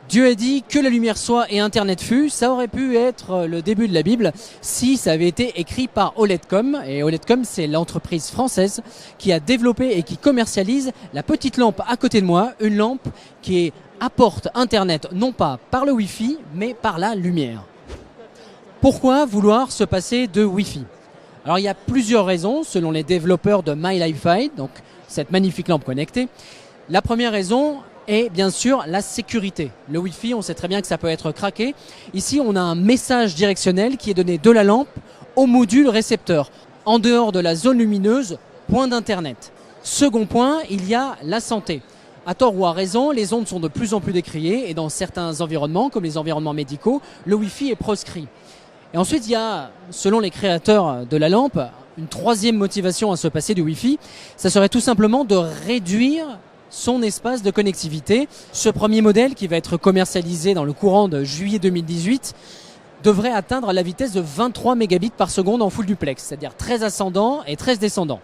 Dieu a dit que la lumière soit et Internet fut. Ça aurait pu être le début de la Bible si ça avait été écrit par OLEDcom. Et OLEDcom, c'est l'entreprise française qui a développé et qui commercialise la petite lampe à côté de moi. Une lampe qui apporte Internet non pas par le Wi-Fi, mais par la lumière. Pourquoi vouloir se passer de Wi-Fi? Alors il y a plusieurs raisons selon les développeurs de MyLiFi, donc cette magnifique lampe connectée. La première raison est bien sûr la sécurité. Le Wi-Fi, on sait très bien que ça peut être craqué. Ici, on a un message directionnel qui est donné de la lampe au module récepteur. En dehors de la zone lumineuse, point d'Internet. Second point, il y a la santé. À tort ou à raison, les ondes sont de plus en plus décriées et dans certains environnements, comme les environnements médicaux, le Wi-Fi est proscrit. Et ensuite, il y a, selon les créateurs de la lampe, une troisième motivation à se passer du Wi-Fi. Ça serait tout simplement de réduire son espace de connectivité. Ce premier modèle, qui va être commercialisé dans le courant de juillet 2018, devrait atteindre la vitesse de 23 mégabits par seconde en full duplex, c'est-à-dire 13 ascendants et 13 descendants.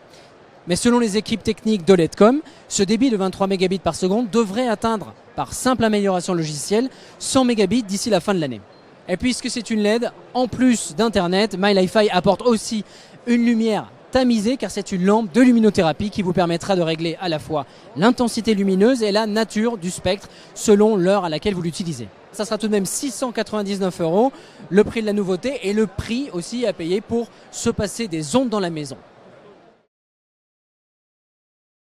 Mais selon les équipes techniques d'OLEDcom, ce débit de 23 mégabits par seconde devrait atteindre, par simple amélioration logicielle, 100 mégabits d'ici la fin de l'année. Et puisque c'est une LED, en plus d'Internet, MyLiFi apporte aussi une lumière tamisée car c'est une lampe de luminothérapie qui vous permettra de régler à la fois l'intensité lumineuse et la nature du spectre selon l'heure à laquelle vous l'utilisez. Ça sera tout de même 699 €, le prix de la nouveauté et le prix aussi à payer pour se passer des ondes dans la maison.